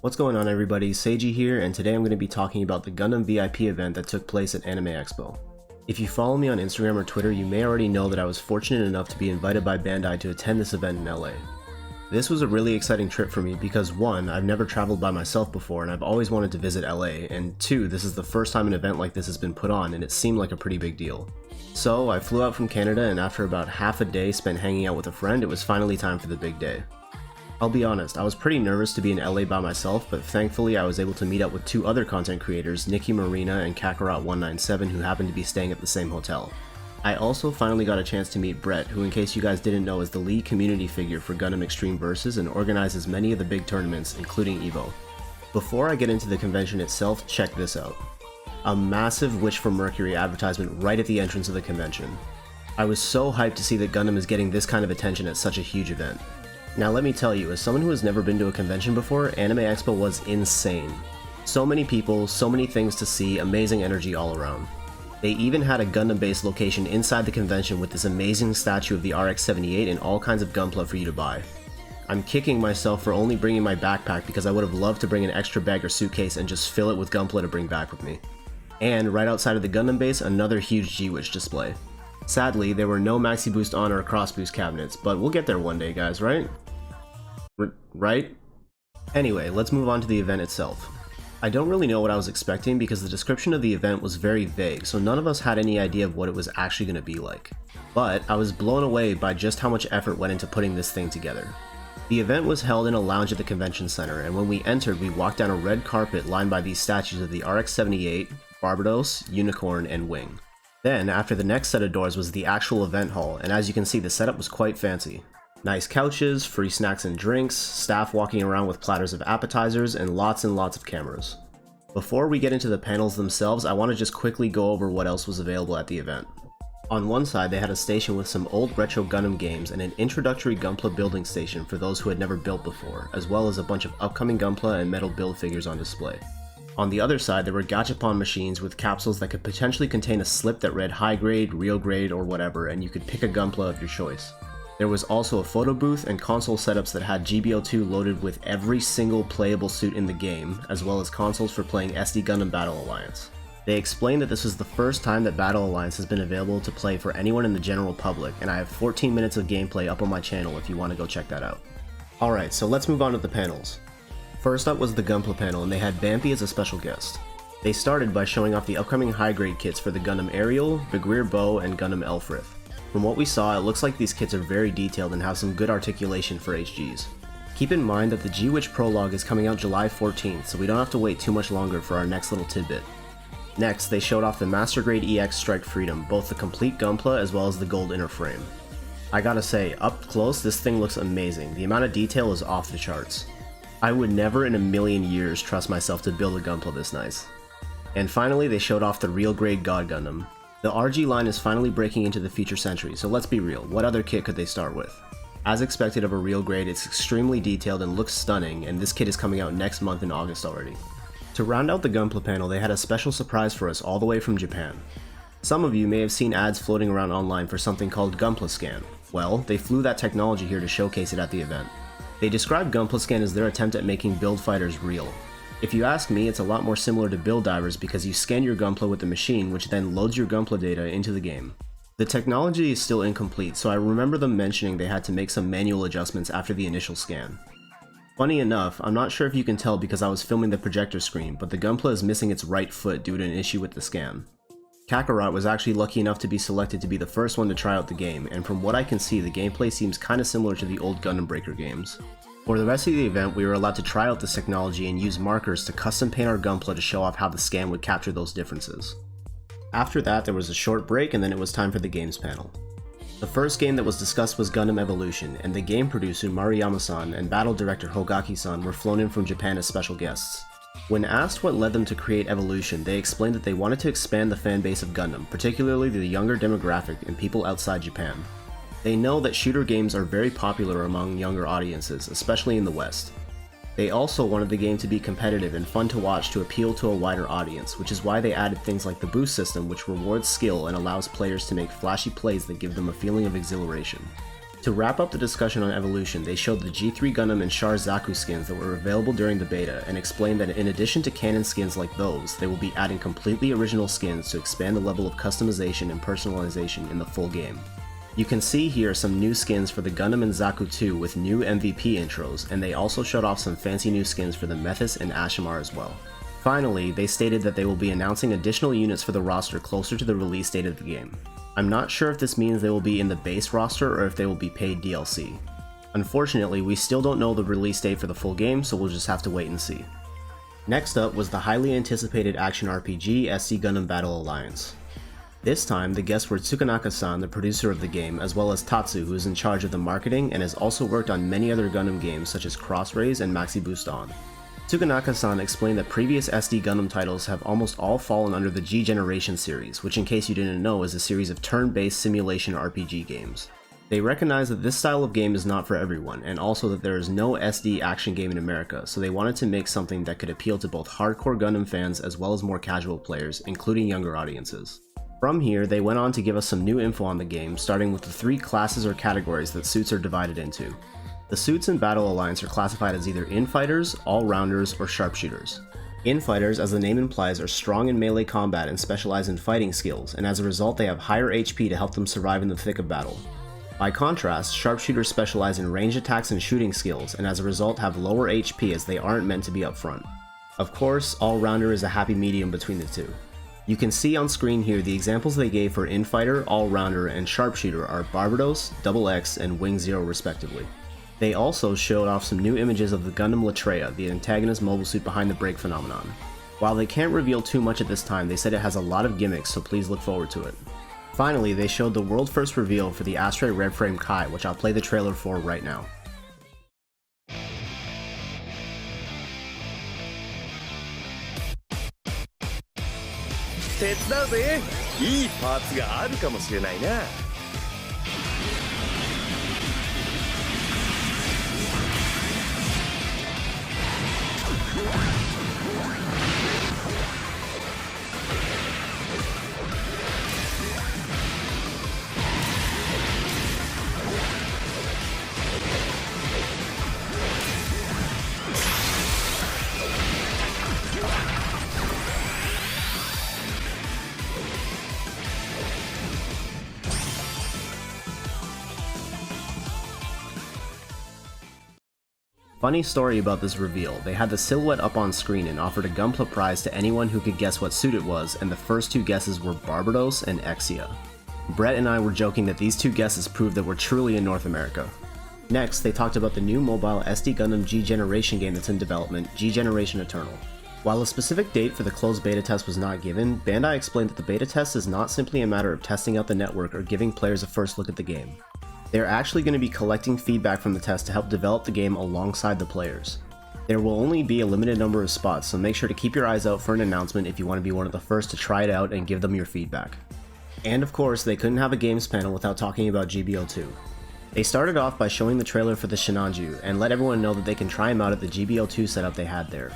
What's going on everybody, Seiji here, and today I'm going to be talking about the Gundam VIP event that took place at Anime Expo. If you follow me on Instagram or Twitter, you may already know that I was fortunate enough to be invited by Bandai to attend this event in LA. This was a really exciting trip for me because 1, I've never traveled by myself before and I've always wanted to visit LA, and 2, this is the first time an event like this has been put on and it seemed like a pretty big deal. So I flew out from Canada, and after about half a day spent hanging out with a friend, it was finally time for the big day. I'll be honest, I was pretty nervous to be in LA by myself, but thankfully I was able to meet up with 2 other content creators, Nikki Marina and Kakarot197, who happened to be staying at the same hotel. I also finally got a chance to meet Brett, who in case you guys didn't know is the lead community figure for Gundam Extreme Versus and organizes many of the big tournaments, including EVO. Before I get into the convention itself, check this out. A massive Wish for Mercury advertisement right at the entrance of the convention. I was so hyped to see that Gundam is getting this kind of attention at such a huge event. Now let me tell you, as someone who has never been to a convention before, Anime Expo was insane. So many people, so many things to see, amazing energy all around. They even had a Gundam-based location inside the convention with this amazing statue of the RX-78 and all kinds of Gunpla for you to buy. I'm kicking myself for only bringing my backpack because I would have loved to bring an extra bag or suitcase and just fill it with Gunpla to bring back with me. And right outside of the Gundam base, another huge G-Wish display. Sadly, there were no Maxi Boost on or Cross Boost cabinets, but we'll get there one day, guys, right? Right? Anyway, let's move on to the event itself. I don't really know what I was expecting because the description of the event was very vague, so none of us had any idea of what it was actually going to be like. But I was blown away by just how much effort went into putting this thing together. The event was held in a lounge at the convention center, and when we entered, we walked down a red carpet lined by these statues of the RX-78, Barbados, Unicorn, and Wing. Then, after the next set of doors was the actual event hall, and as you can see, the setup was quite fancy. Nice couches, free snacks and drinks, staff walking around with platters of appetizers, and lots of cameras. Before we get into the panels themselves, I want to just quickly go over what else was available at the event. On one side, they had a station with some old retro Gundam games and an introductory Gunpla building station for those who had never built before, as well as a bunch of upcoming Gunpla and metal build figures on display. On the other side, there were gachapon machines with capsules that could potentially contain a slip that read high grade, real grade, or whatever, and you could pick a Gunpla of your choice. There was also a photo booth and console setups that had GBO2 loaded with every single playable suit in the game, as well as consoles for playing SD Gundam Battle Alliance. They explained that this was the first time that Battle Alliance has been available to play for anyone in the general public, and I have 14 minutes of gameplay up on my channel if you want to go check that out. Alright, so let's move on to the panels. First up was the Gunpla panel, and they had Bampi as a special guest. They started by showing off the upcoming high-grade kits for the Gundam Ariel, Vigreer Bow, and Gundam Elfrith. From what we saw, it looks like these kits are very detailed and have some good articulation for HGs. Keep in mind that the G-Witch prologue is coming out July 14th, so we don't have to wait too much longer for our next little tidbit. Next, they showed off the Master Grade EX Strike Freedom, both the complete Gunpla as well as the gold inner frame. I gotta say, up close this thing looks amazing, the amount of detail is off the charts. I would never in a million years trust myself to build a Gunpla this nice. And finally, they showed off the real grade God Gundam. The RG line is finally breaking into the future century, so let's be real, what other kit could they start with? As expected of a real grade, it's extremely detailed and looks stunning, and this kit is coming out next month in August already. To round out the Gunpla panel, they had a special surprise for us all the way from Japan. Some of you may have seen ads floating around online for something called Gunpla Scan. Well, they flew that technology here to showcase it at the event. They describe Gunpla Scan as their attempt at making build fighters real. If you ask me, it's a lot more similar to Build Divers because you scan your Gunpla with the machine, which then loads your Gunpla data into the game. The technology is still incomplete, so I remember them mentioning they had to make some manual adjustments after the initial scan. Funny enough, I'm not sure if you can tell because I was filming the projector screen, but the Gunpla is missing its right foot due to an issue with the scan. Kakarot was actually lucky enough to be selected to be the first one to try out the game, and from what I can see, the gameplay seems kinda similar to the old Gundam Breaker games. For the rest of the event, we were allowed to try out this technology and use markers to custom paint our Gunpla to show off how the scan would capture those differences. After that, there was a short break and then it was time for the games panel. The first game that was discussed was Gundam Evolution, and the game producer Maruyama-san and battle director Hogaki-san were flown in from Japan as special guests. When asked what led them to create Evolution, they explained that they wanted to expand the fan base of Gundam, particularly the younger demographic and people outside Japan. They know that shooter games are very popular among younger audiences, especially in the West. They also wanted the game to be competitive and fun to watch to appeal to a wider audience, which is why they added things like the boost system, which rewards skill and allows players to make flashy plays that give them a feeling of exhilaration. To wrap up the discussion on evolution, they showed the G3 Gundam and Char Zaku skins that were available during the beta and explained that in addition to canon skins like those, they will be adding completely original skins to expand the level of customization and personalization in the full game. You can see here some new skins for the Gundam and Zaku 2 with new MVP intros, and they also showed off some fancy new skins for the Methis and Ashimar as well. Finally, they stated that they will be announcing additional units for the roster closer to the release date of the game. I'm not sure if this means they will be in the base roster or if they will be paid DLC. Unfortunately, we still don't know the release date for the full game, so we'll just have to wait and see. Next up was the highly anticipated action RPG SD Gundam Battle Alliance. This time, the guests were Tsukanaka-san, the producer of the game, as well as Tatsu, who is in charge of the marketing and has also worked on many other Gundam games such as Cross Rays and Maxi Boost On. Tsukanaka-san explained that previous SD Gundam titles have almost all fallen under the G Generation series, which in case you didn't know is a series of turn-based simulation RPG games. They recognize that this style of game is not for everyone, and also that there is no SD action game in America, so they wanted to make something that could appeal to both hardcore Gundam fans as well as more casual players, including younger audiences. From here, they went on to give us some new info on the game, starting with the 3 classes or categories that suits are divided into. The suits in Battle Alliance are classified as either Infighters, All-Rounders, or Sharpshooters. Infighters, as the name implies, are strong in melee combat and specialize in fighting skills, and as a result they have higher HP to help them survive in the thick of battle. By contrast, Sharpshooters specialize in range attacks and shooting skills, and as a result have lower HP as they aren't meant to be up front. Of course, All-Rounder is a happy medium between the two. You can see on screen here the examples they gave for Infighter, All-Rounder, and Sharpshooter are Barbados, Double X, and Wing Zero respectively. They also showed off some new images of the Gundam Latreia, the antagonist mobile suit behind the break phenomenon. While they can't reveal too much at this time, they said it has a lot of gimmicks, so please look forward to it. Finally, they showed the world first reveal for the Astray Red Frame Kai, which I'll play the trailer for right now. 手伝うぜ。いいパーツがあるかもしれないな。Funny story about this reveal, they had the silhouette up on screen and offered a Gunpla prize to anyone who could guess what suit it was, and the first 2 guesses were Barbados and Exia. Brett and I were joking that these 2 guesses proved that we're truly in North America. Next, they talked about the new mobile SD Gundam G Generation game that's in development, G Generation Eternal. While a specific date for the closed beta test was not given, Bandai explained that the beta test is not simply a matter of testing out the network or giving players a first look at the game. They're actually going to be collecting feedback from the test to help develop the game alongside the players. There will only be a limited number of spots, so make sure to keep your eyes out for an announcement if you want to be one of the first to try it out and give them your feedback. And of course, they couldn't have a games panel without talking about GBO2. They started off by showing the trailer for the Shinanju and let everyone know that they can try him out at the GBO2 setup they had there.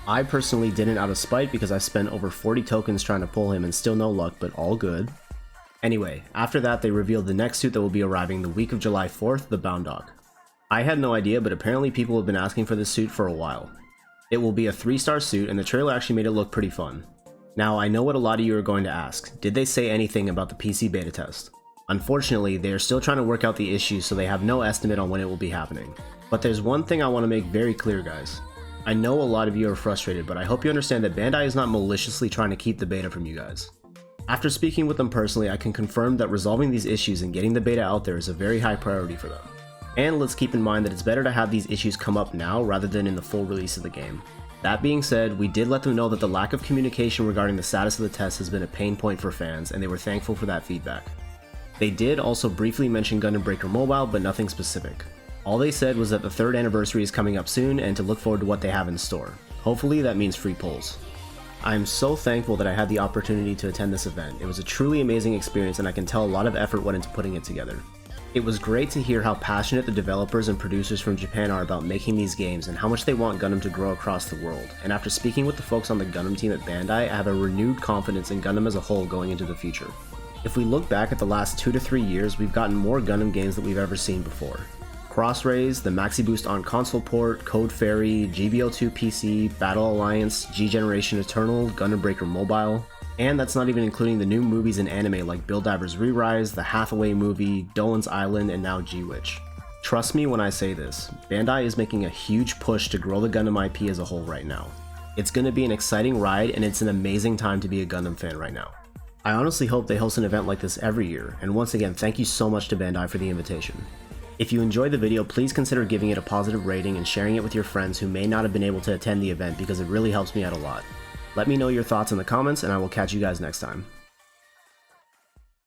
I personally didn't out of spite because I spent over 40 tokens trying to pull him and still no luck, but all good. Anyway, after that they revealed the next suit that will be arriving the week of July 4th, the Boundock. I had no idea, but apparently people have been asking for this suit for a while. It will be a 3-star suit and the trailer actually made it look pretty fun. Now I know what a lot of you are going to ask, did they say anything about the PC beta test? Unfortunately, they are still trying to work out the issues, so they have no estimate on when it will be happening. But there's one thing I want to make very clear, guys. I know a lot of you are frustrated, but I hope you understand that Bandai is not maliciously trying to keep the beta from you guys. After speaking with them personally, I can confirm that resolving these issues and getting the beta out there is a very high priority for them. And let's keep in mind that it's better to have these issues come up now rather than in the full release of the game. That being said, we did let them know that the lack of communication regarding the status of the test has been a pain point for fans, and they were thankful for that feedback. They did also briefly mention Gundam Breaker Mobile, but nothing specific. All they said was that the 3rd anniversary is coming up soon and to look forward to what they have in store. Hopefully that means free pulls. I am so thankful that I had the opportunity to attend this event. It was a truly amazing experience and I can tell a lot of effort went into putting it together. It was great to hear how passionate the developers and producers from Japan are about making these games and how much they want Gundam to grow across the world, and after speaking with the folks on the Gundam team at Bandai, I have a renewed confidence in Gundam as a whole going into the future. If we look back at the last 2 to 3 years, we've gotten more Gundam games than we've ever seen before. Cross-Rays, the Maxi Boost on console port, Code Fairy, GBO2 PC, Battle Alliance, G-Generation Eternal, Gundam Breaker Mobile, and that's not even including the new movies in anime like Build Divers Re-Rise, the Hathaway movie, Dolan's Island, and now G-Witch. Trust me when I say this, Bandai is making a huge push to grow the Gundam IP as a whole right now. It's going to be an exciting ride, and it's an amazing time to be a Gundam fan right now. I honestly hope they host an event like this every year, and once again, thank you so much to Bandai for the invitation. If you enjoyed the video, please consider giving it a positive rating and sharing it with your friends who may not have been able to attend the event because it really helps me out a lot. Let me know your thoughts in the comments, and I will catch you guys next time.